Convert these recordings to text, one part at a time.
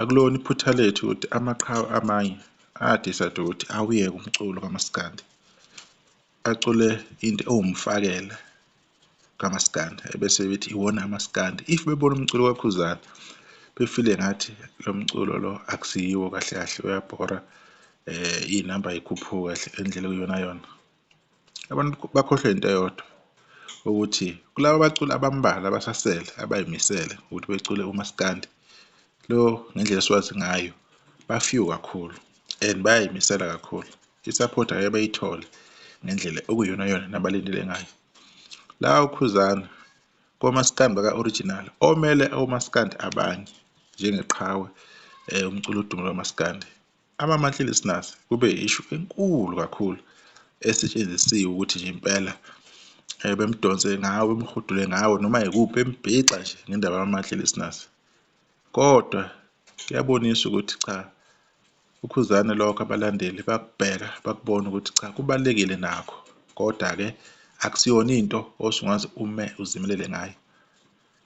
akulona iphutha lethu ukuthi amaqhawe amanye a-decide ukuthi awuyeke umculo kaMaskandi, acule into ewumfakela kaMaskandi ebese bethi iwona amaskandi. If bebona umculo kaKhuzani befile ngathi lo mculo lo akusiyiwo kahle kahle, uyabhora, iy'namba ay'khuphuki kahle endlela okuyiyona yona, abantu bakhohlwe into eyodwa ukuthi kulaba baculi abambalwa abasasele abay'misele ukuthi becule umaskandi lo ngendlela esiwazi ngayo ba-few kakhulu and bayay'misela kakhulu. I-support angeke bayithole ngendlela okuyiyona yona nabalindele ngayo. La uKhuzani komaskandi baka-original omele omaskandi abanye njengeqhawe, umculo odume kaMaskandi, ama-monthly listeners kube i-issue enkulu kakhulu esetshenzisiwe ukuthi nje impela bemdonse ngawo, bemhudule ngawo, noma yikuphi, bembhixa nje ngendaba yama-monthly listeners. Kodwa kuyabonisa ukuthi cha, uKhuzani lokho abalandeli bakubheka bakubona ukuthi cha, kubalulekile nakho, kodwa-ke akusiyona into osungaze ume uzimelele ngayo.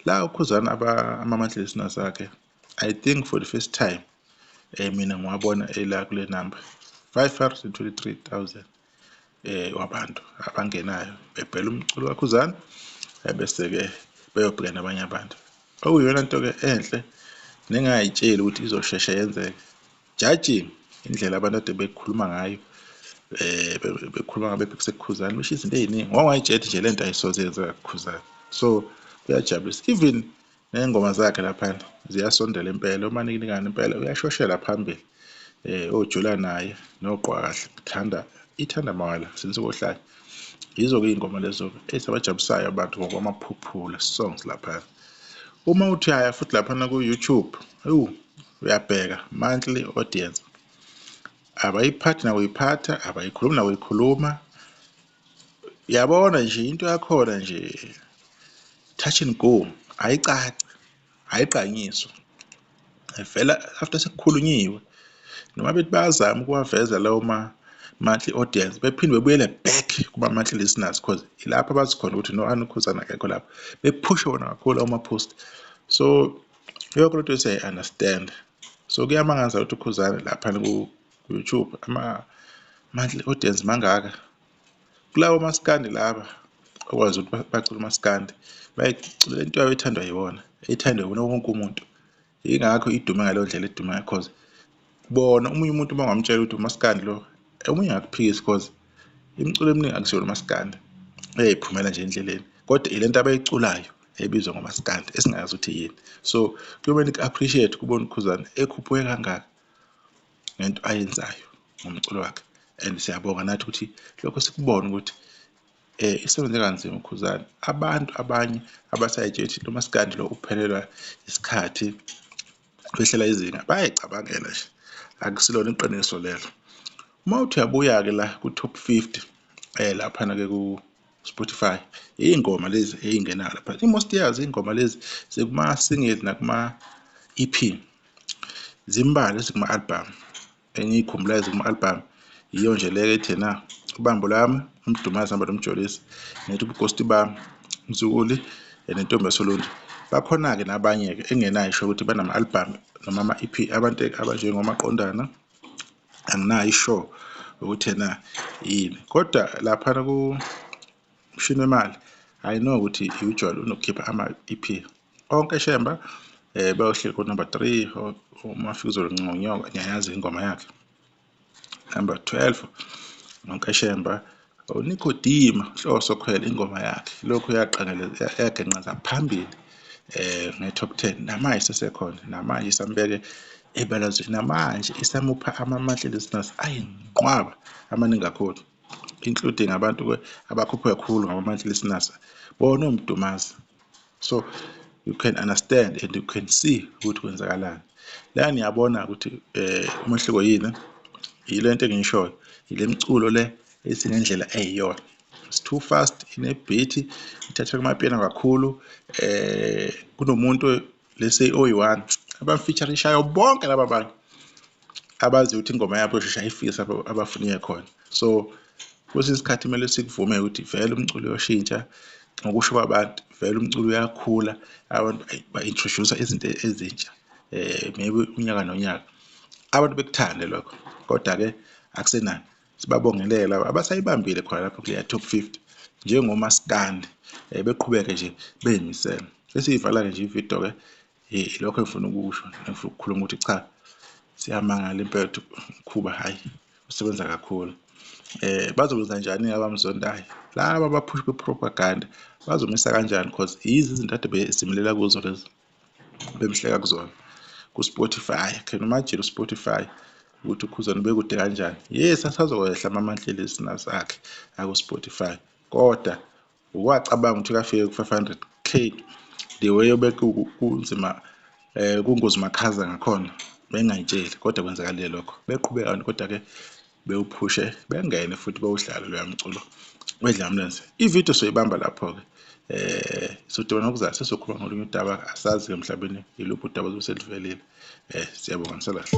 La uKhuzani ama-monthly listeners akhe, I think for the first time mina ngiwabona ela kule number 523,000 wabantu abangenayo bebhela umculo kaKhuzani bese-ke beyobheka nabanye abantu, okuyiyona nto-ke enhle nengayitsheli ukuthi izosheshe yenzeke, judging indlela abantu ade bekhuluma ngayo, bekhuluma ngabe kuSekhuzani, besho izinto ey'ningi ngokungayitshela nje lento ayisoze yenzeka kuKhuzani. So kuyajabulisa, even ney'ngoma zakhe laphana ziyasondela impela, oManikinikani impela uyashoshela phambili, oJula naye noGqwakahle, ithanda mawala Sinsuk'Ohlanya, yizo-ke iy'ngoma lezo ezibajabulisayo abantu ngokwama-popular songs laphana. Uma uthi uyaya futhi laphana ku-YouTube, uyabheka monthly audience, abayiphathi nakuyiphatha, abayikhulumi nakuyikhuluma, uyabona nje into yakhona nje touch and go, ayicaci, ayiqanyiswa, vela after sekukhulunyiwe, noma bethi bayazama ukuwaveza lawo monthly audience, bephinde bebuyele back kuma-monthly listeners because ilapho abazi khona ukuthi no uKhuzani akekho lapho, bephushe wona kakhulu ama-post. So yonke lento siyayi-understand. So kuyamangaza ukuthi uKhuzani laphana ku-YouTube ama-monthly audience mangaka, kulawo maskandi laba okwazi ukuthi bacule umaskandi bayiculela into yabo ethandwa yiwona, ethandwa yiwona wonke umuntu, yingakho idume ngaleyo ndlela edume ngayo, because bona omunye umuntu uma ungamtshela ukuthi umaskandi lo, omunye angakuphikisa because imiculo eminingi akusiyona umaskandi eyayiphumela nje endleleni, kodwa ilento abayiculayo ebizwa ngomaskandi esingayazi ukuthi yini. So kuyomele ku-appreciate kubona uKhuzani ekhuphuke kangaka ngento ayenzayo ngomculo wakhe, and siyabonga nathi ukuthi lokho sikubona ukuthi isebenze kanzima uKhuzani. Abantu abanye abasayitshela ukuthi lo maskandi lo uphelelwa isikhathi, kwehlela izinga, bayayicabangela nje, akusilona iqiniso lelo. Uma uthi uyabuya-ke la ku-top 50 laphana-ke ku-Spotify, iy'ngoma lezi ey'ngenayo lapha, i-most yazo iy'ngoma lezi zikuma-single nakuma-EP, zimbalwa ezikuma-album, engiyikhumbulayo zikuma-album yiyo nje le ethi na Ubambo Lami, uMdumazi Hamba Nomjolosi, nethi Ubukhosi Bami, Mzukuli, neNtombi Yasoluntu. Bakhona-ke nabanye-ke engenayo isho ukuthi banama-album noma ama-EP, abantu abanjengoMaqondana, anginayo isho ukuthi na yini, kodwa laphana kuMshini Wemali I know ukuthi usual unokukhipha ama-EP. Onke Shemba bayohleli ku-number 3, uMafikizolo Ngconyoka ngiyayazi ingoma yakhe, number 12 Onke Shemba, uNikodima Hloso Khwele ingoma yakhe lokhu yagenqaza phambili nge-top 10, namanje isesekhona, namanje isambeke ebalazweni, namanje isamupha ama-monthly listeners ayinqwaba amaningi kakhulu, including abantu abakhuphuka kakhulu ngama-monthly listeners, bona oMdumazi. So you can understand and you can see ukuthi kwenzakalani la. Niyabona ukuthi umehluko yini, yile nto engiyishoyo, yile mculo le esingendlela eyiyona, it's too fast, ine-beat, ithatha kumapiyano kakhulu, kunomuntu let's say oyi-1 abamfeaturishayo bonke laba bantu abazi ukuthi ingoma yabo yoshesha ifikise abafuniye khona. So kwesinye isikhathi kumele sikuvume ukuthi vele umculo uyoshintsha ngokusho kwabantu, vele umculo uyakhula, abantu ba-introduce izinto ezintsha, maybe unyaka nonyaka abantu bekuthande lokho, kodwa-ke akusenani. Sibabongelele laba abasayibambile khona lapho kuleya top 50 njengoMaskandi, beqhubeke nje beyimisele. Esiyivala-ke nje ividiyo-ke lokho engifuna ukusho, ngifuna ukukhuluma ukuthi cha, siyamangala impela ukuthi Mkhuba hhayi usebenza kakhulu. Bazokwenza njani-ke abamzondayo? Laba abaphusha kwi-propaganda bazomisa kanjani? Because yizo izinto kade bezimelela kuzo lezi bemhleka kuzona ku-Spotify. Can imagine u-Spotify ukuthi uKhuzani ubekude kanjani? Yes, asazokwehla ama-monthly listeners akhe aku-Spotify, kodwa ukwacabanga ukuthi kafike ku-500K the way kunzima, kungozi makhaza ngakhona bengayitsheli, kodwa kwenzakalile lokho. Beqhubeka kodwa-ke bewuphushe bengene futhi bewudlale loya mculo wedlamlenze. Ividiyo soyibamba lapho-ke. Sodibana ngokuzayo sesokhuluma ngolunye udaba, asazi emhlabeni yiluphi udaba oseluvelile. Siyabonga, nisalahle.